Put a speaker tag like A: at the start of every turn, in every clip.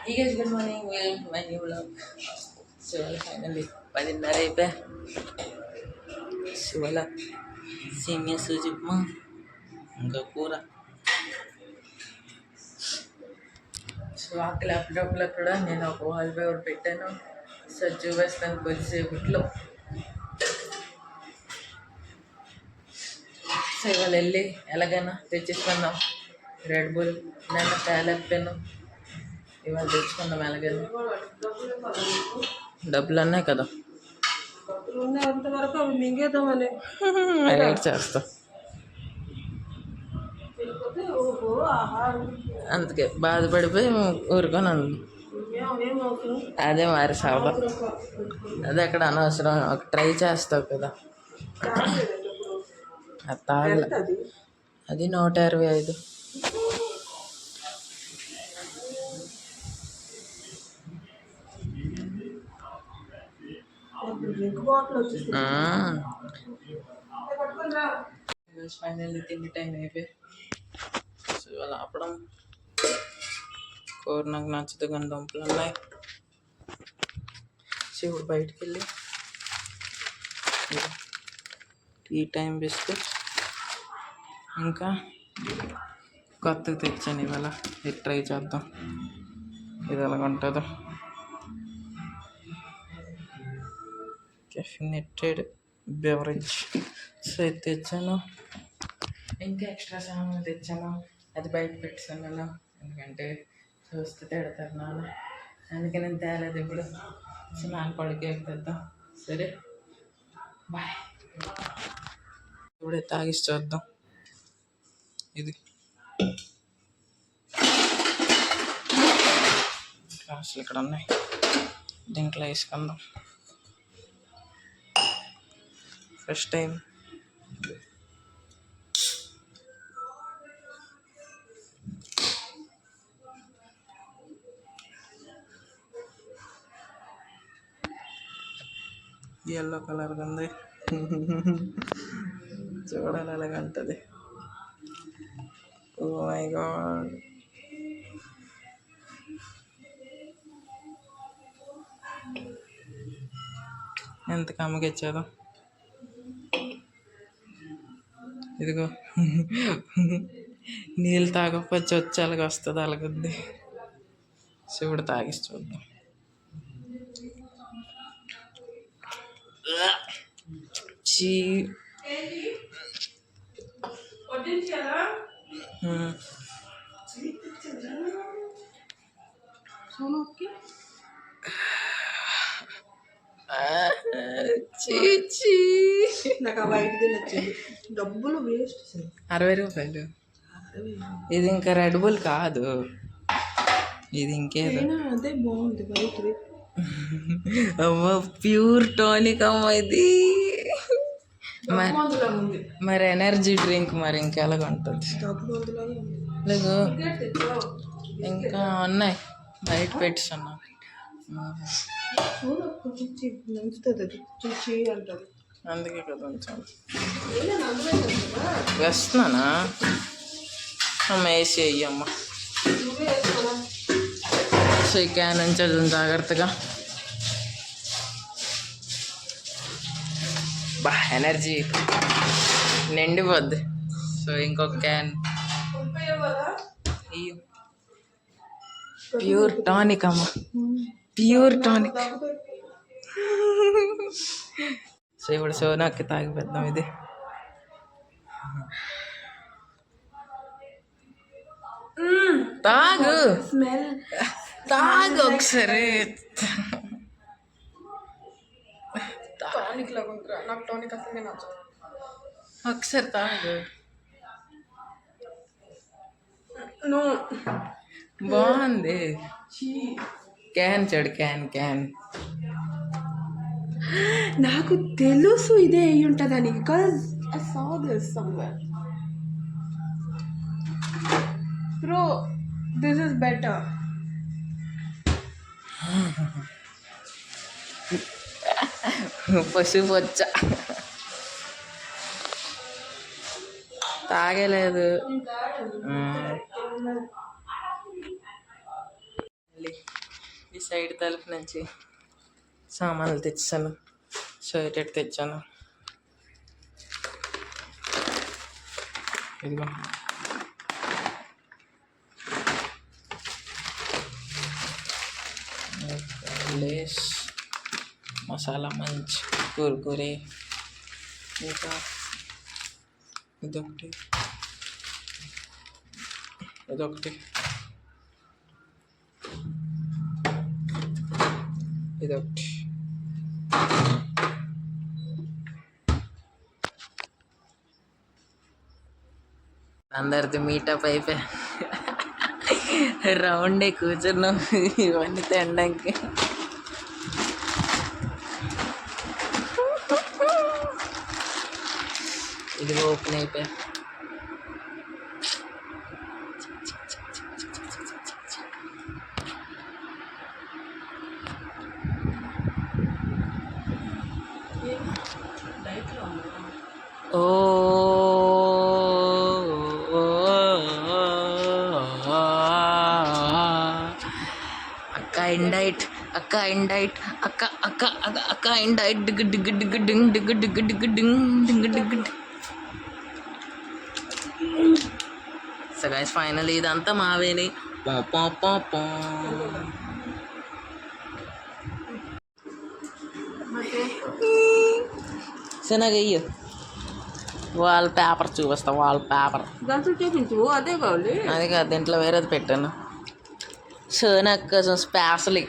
A: You guys, good morning. Welcome to my new vlog. So, finally, 10:30 అయిపోయా. శివల సేమియా సూజీ ఉప్మా ఇంకా కూర. సో ఆకలి అప్పుడప్పుడు కూడా నేను ఒక వాల్ పేపర్ పెట్టాను. సో చూపిస్తాను కొద్దిసేపట్లో. సో ఇవాళ వెళ్ళి ఎలాగైనా తెచ్చేసుకుందాం. రెడ్ బుల్ నేను తేలేకపోయాను. ఇవాళ తెచ్చుకుందాం ఎలాగైనా. డబ్బులు అన్నాయి కదా,
B: అంతవరకు అవి మింగేద్దామని
A: వెయిట్ చేస్తా. అందుకే బాధపడిపోయి ఊరుకోనండి. అదే మరి సరదా. అదే అక్కడ అనవసరం. ఒక ట్రై చేస్తావు కదా, అది తాగలే. అది 125. ఫైనల్లీ తిండి టైం అయిపోయి. సో ఇవాళ అప్పడం కూర నాకు నచ్చదు కానీ దుంపలు ఉన్నాయి. శివుడు బయటికి వెళ్ళి టీ టైం బిస్కెట్ ఇంకా కొత్తగా తెచ్చాను ఇవాళ. ఇది ట్రై చేద్దాం, ఇది ఎలాగ ఉంటుందో. Caffeinated beverage. సో ఇది తెచ్చాను. ఇంకా ఎక్స్ట్రా సామాన్ తెచ్చాను. అది బయట పెట్టాను ఎందుకంటే చూస్తే తిడతారు నాన్న. అందుకే నేను తేలేదు ఇప్పుడు. సో నాన్న పడికే తెద్దాం. సరే బాయ్. ఇప్పుడే తాగిసి చూద్దాం. ఇది గ్లాసులు ఇక్కడ ఉన్నాయి, దీంట్లో వేసుకుందాం. ఫస్ట్ టైం ఎల్లో కలర్ ఉంది. చూడాలి ఎలాగంటది. Oh my God. ఎంత కమ్మకి ఇచ్చారు. ఇదిగో నీళ్ళు తాగకపోతే వచ్చి అలాగ వస్తుంది. అలాగద్ది. శివుడు తాగిసి చూద్దాం.
B: నాకు ఆ బయటది నచ్చింది. డబ్బులు వేస్ట్.
A: 60 రూపాయలు. ఇది ఇంకా రెడ్ బుల్ కాదు, ఇది ఇంకేదో.
B: అదే బాగుంది బయటది.
A: అమ్మ ప్యూర్ టానిక్ అమ్మ ఇది. మరి ఎనర్జీ డ్రింక్ మరి ఇంకెలాగ ఉంటుంది. లేదు ఇంకా ఉన్నాయి బయట పెట్టిస్తున్నా. అందుకే కదా ఉంచాను. వేస్తున్నానా అమ్మ? వేసి అయ్యమ్మ. సో ఈ క్యాన్ ఉంచదు జాగ్రత్తగా. బా ఎనర్జీ నిండిపోద్ది. సో ఇంకొక క్యాన్. ప్యూర్ టానిక్ అమ్మ, ప్యూర్ టానిక్. సో ఇప్పుడు సోనాకి తాగి పెద్దాం. ఇది తాగు, తాగు ఒకసారి.
B: నాకు టానిక్ అసలు నచ్చదు.
A: ఒకసారి తాగు. బాగుంది. క్యాన్ చూడు, క్యాన్ క్యాన్.
B: నాకు తెలుసు ఇదే అయ్యి ఉంటుందని. Because I saw this somewhere. Bro this is better.
A: పసుపు వచ్చ తాగలేదు. ఈ సైడ్ తలుపు నుంచి సామాన్లు తెచ్చాను. స్వెటర్ తెచ్చాను. ఇదిగో లేస్, మసాలా మంచ్, కుర్కురే, ఇంకా ఇదొకటి ఇదొకటి ఇదొకటి. అందరిది మీటప్ అయిపోయి రౌండే కూర్చున్నాం ఇవన్నీ తినడానికి. ఇది ఓపెన్ అయిపోయా. ఓ అక్క ఇండైట్, అక్క ఇండైట్, అక్క అక్క అక్క అక్క ఇండైట్, డిగ్గు డిగ్గు డిగ్గు డింగ్ డిగ్గు డిగ్గు డిగ్గు డింగ్ డింగ్ డిగ్గు. సో గైస్ ఫైనల్ ఇదంతా మావేని. శనగయ్య వాల్ పేపర్ చూపిస్తా. వాల్ పేపర్
B: చూపించు, అదే కావాలి.
A: అది కాదు, దీంట్లో వేరేది పెట్టాను. సో నాకు కొంచెం స్పెషల్.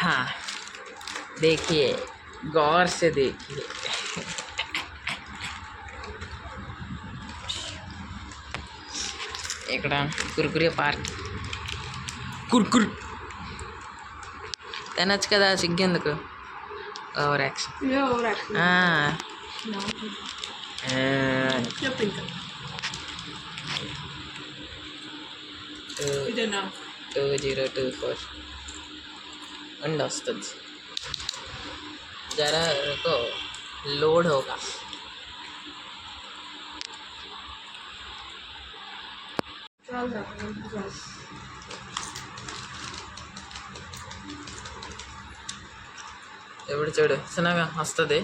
A: हाँ देखिए, गौर से देखिए. ఇక్కడ కుర్కురే పార్క్. కుర్కుర్ తినచ్చు కదా, సిగ్గెందుకు? Over action.
B: చెప్పు ఇంకా.
A: 2024 अंड वस्तुंది. जरा रुको, लोड होगा. ఎప్పుడు చూడు చిన్నగా వస్తుంది.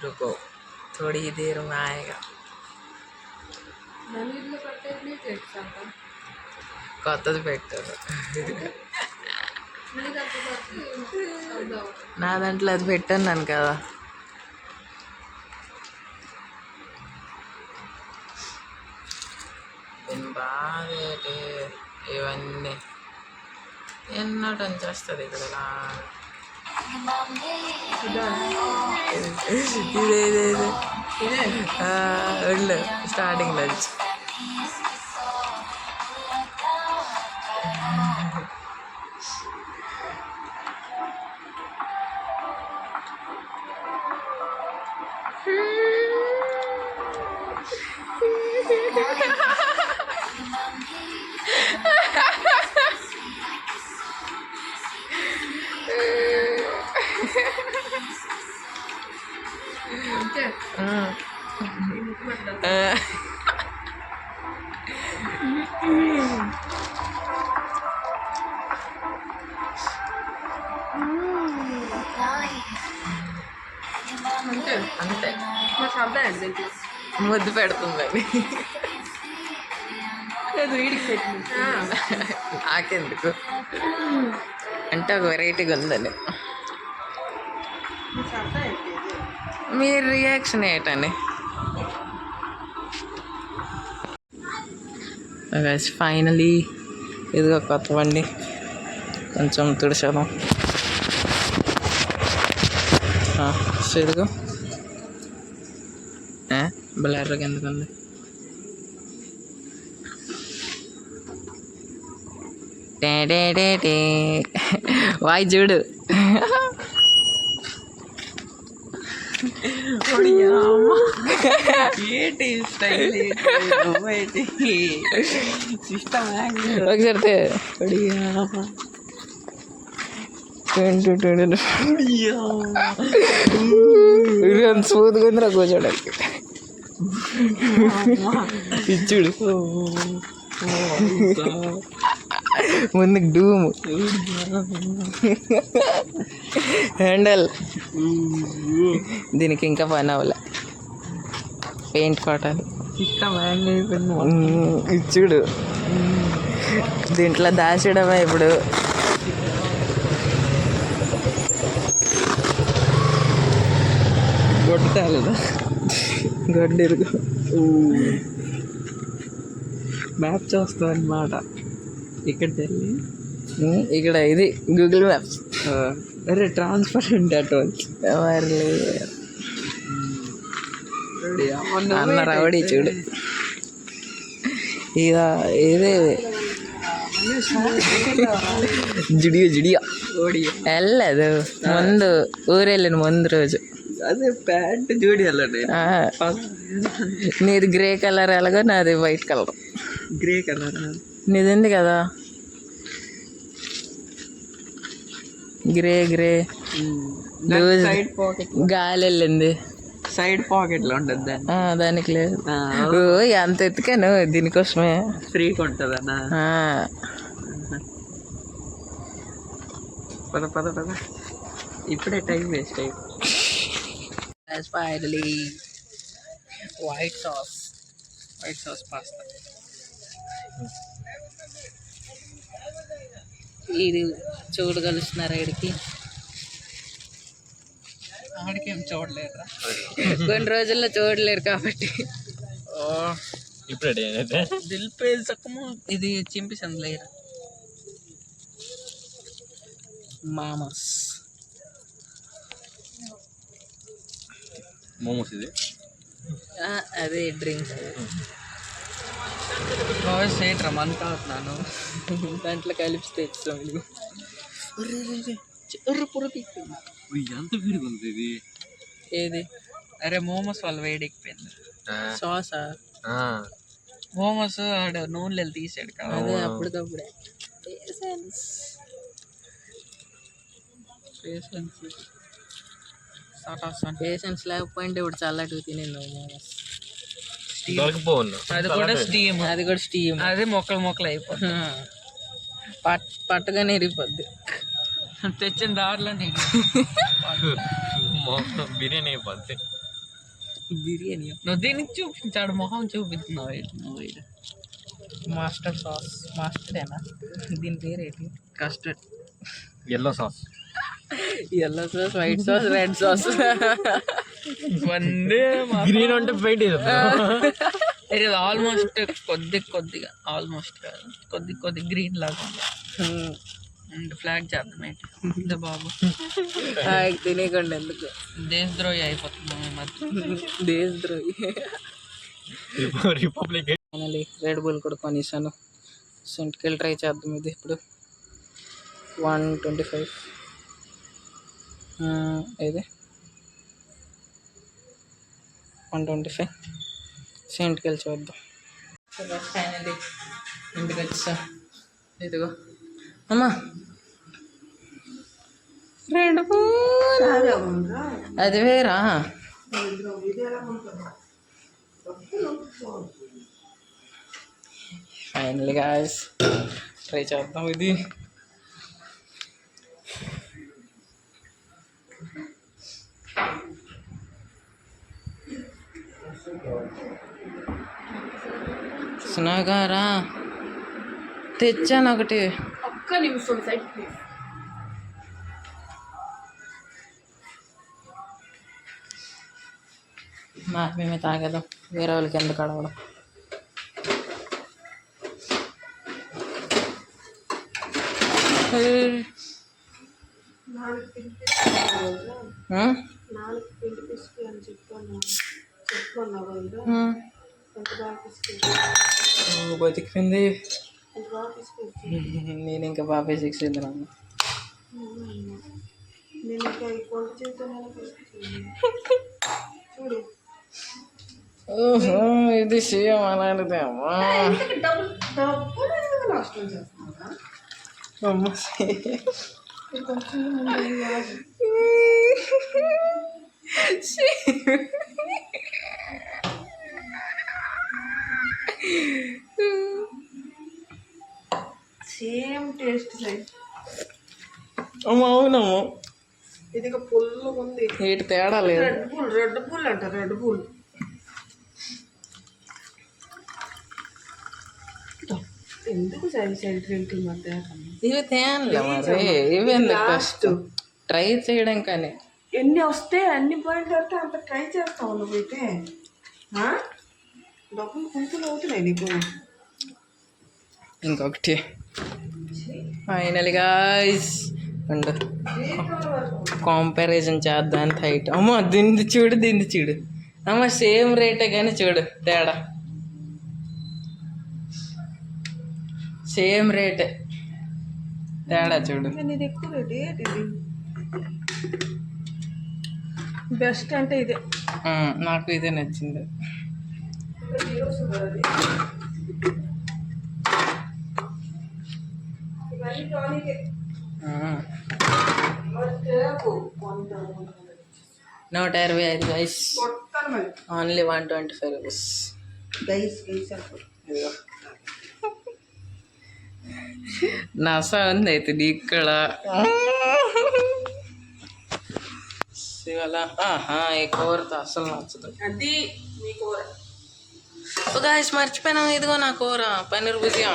A: रुको, थोड़ी देर में आएगा. కొత్తది పెట్టారు నా దాంట్లో, అది పెట్టాను కదా. దీని బాగా ఇవన్నీ ఎన్నటం చేస్తుంది ఇక్కడ. ఇదే ఉండు స్టార్టింగ్ నుంచి. అంతే ముద్దు పెడుతుందండి. నాకెందుకు అంటే ఒక వెరైటీగా ఉందని. మీరు రియాక్షన్ ఏంటండి? ఫైనలీ ఇదిగో కొత్త బండి. కొంచెం తుడిచేద్దాం. ఇదిగో బ్లర్గా ఎందుకుంది? వాయి చూడు. ఏంటి స్టైల్ సిస్టమ్ ఒకసారి స్మూత్గా ఉందిరా కూర్చోడానికి. ఇచ్చుడు ముందుకు డూము హ్యాండల్. దీనికి ఇంకా పని అవ్వలే, పెయింట్ కొట్టాలి. ఇచ్చుడు దీంట్లో దాచడమే ఇప్పుడు.
B: కొట్టాలి
A: గడ్డిరుగు
B: మ్యాప్ చూస్తాం అన్నమాట. ఇక్కడికి వెళ్ళి
A: ఇక్కడ ఇది గూగుల్ మ్యాప్స్.
B: అరే ట్రాన్స్పరెంట్ అటువంటి
A: అన్న రవడి చూడు. ఇక ఇదే జుడియో వెళ్ళలేదు ముందు, ఊరెళ్ళిన ముందు రోజు.
B: అదే ప్యాంట్ జూడియాలండి.
A: నీది గ్రే కలర్ ఎలాగో నాది వైట్ కలర్.
B: గ్రే కలర్
A: నీది ఉంది కదా గ్రే గ్రే.
B: సైడ్ పాకెట్
A: గాలి వెళ్ళింది,
B: సైడ్ పాకెట్ లో ఉంటుంది దాన్ని.
A: దానికి లేదు. ఎంత ఎత్తుకాను దీనికోసమే.
B: ఫ్రీగా ఉంటుంది అన్న. పద పద పద, ఇప్పుడే టైం వేస్ట్ అయిపోయింది.
A: Finally white sauce pasta. ఇది చూడు కలుస్తున్నారు ఇడికి.
B: ఆడికి ఏం చూడలేరా,
A: కొన్ని రోజుల్లో చూడలేరు కాబట్టి.
C: ఇప్పుడు
B: దిల్ పేల్ సక్కము ఇది చింపేసాను లేరా.
A: మామస్
C: మోమోస్ ఇది.
A: అదే డ్రింక్.
B: వాయిస్ ఏంట్రా మనకు అవుతున్నాను.
A: దాంట్లో కలిపి తెచ్చాం.
C: ఎంత వీడిగా ఉంది ఇది.
A: ఏది?
B: అరే మోమోస్ వాళ్ళు వేడెక్కిపోయింది.
A: సాసా
B: మోమోస్ ఆడ నూనెలు తీసాడు కదా.
A: అదే అప్పటికప్పుడే. పేషెన్స్ లేకపోయింటే ఇప్పుడు చల్లటి తినేది మోమోస్.
C: దొరకపోను.
B: అది కూడా స్టీమ్. అది మొక్కలు అయిపోతుంది.
A: పట్టగానే ఇరిగిపోద్ది.
B: తెచ్చిన దారిలో
C: బిర్యానీ అయిపోద్ది.
A: బిర్యానీ
B: నువ్వు దీనికి చూపించాడు, మొహం చూపిస్తున్నావు.
A: Master sauce. మాస్టరేనా దీని పేరేంటి?
B: Custard.
C: Yellow sauce,
A: yellow sauce, white sauce, red sauce.
C: Green అంటే బయట.
B: ఇది ఆల్మోస్ట్ కొద్దిగా ఆల్మోస్ట్ కాదు, కొద్ది గ్రీన్ లాగా ఉంది. ఫ్లాగ్ చేద్దాం ఏంటి బాబు.
A: తినేకండి ఎందుకు
B: దేశద్రోహి అయిపోతున్నాం ఈ మధ్య.
A: దేశద్రోహి.
C: రిపబ్లిక్.
A: ఫైనలీ రెడ్ బుల్ కూడా కొనేసాను. సెంట్కెళ్ళి ట్రై చేద్దాం. ఇది ఇప్పుడు 125. ఇది 125. సెంట్కెళ్ళి చూద్దాం. ఫైనలీ ఇంటికి వచ్చా. ఇదిగో అమ్మా రెడ్ బుల్. అది వేరా? ఫైనలీ గాయ్స్ ట్రై చేద్దాం ఇది. సునాగారా తెచ్చాను ఒకటి.
B: ఒక్క నిమిషం సైడ్ ప్లీజ్.
A: మేమే తాగేద్దాం, వేరే వాళ్ళకి ఎందుకు అడగడం. బతికింది. నేను ఇంకా బాబాయ్ 6 తిన్నాను. ఇది సీఎం అలాంటిది అమ్మా.
B: Same taste side.
A: అవునమ్మా,
B: ఇది ఇక పుల్లగా ఉంది.
A: వీటి తేడా లేదు.
B: రెడ్ బుల్ అంట, రెడ్ బుల్. ఎందుకు సెంట్రింగ్ మధ్య
A: ఇవి తేనలే మరి, ఇవి ఫస్ట్ ట్రై చేయడం కానీ.
B: ఎన్ని వస్తే అన్ని పోయిన తర్వాత అంత ట్రై చేస్తావు నువ్వైతే. డబ్బులు కుంకులు అవుతున్నాయి నీకు.
A: ఇంకొకటి ఫైనల్గా అండ్ కాంపారిజన్ చేద్దాం హైట్. అమ్మ దీన్ని చూడు, దీన్ని చూడు అమ్మ, సేమ్ రేటే కానీ చూడు తేడా. సేమ్ రేటే, తేడా చూడు.
B: ఇది ఎక్కువ రేట్. ఇది బెస్ట్ అంటే ఇదే.
A: నాకు ఇదే నచ్చింది. నూట 125 గైస్, ఓన్లీ 125 రూపీస్
B: గైస్.
A: నస ఉంది అయితే ఇక్కడ శివల. ఈ కూరతో అసలు నచ్చదు.
B: అది మీ కూర.
A: సో గాయస్ మర్చిపోయినా, ఇదిగో నా కూర పన్నీర్ భుజియా.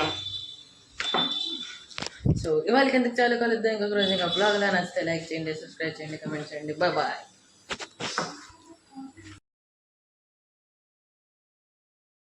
A: సో ఇవాళ కిందకి చాలా కలుద్దాం ఇంకొక రోజు. ఇంకా బ్లాగ్లో నచ్చితే లైక్ చేయండి, సబ్స్క్రైబ్ చేయండి, కమెంట్ చేయండి. బాయ్.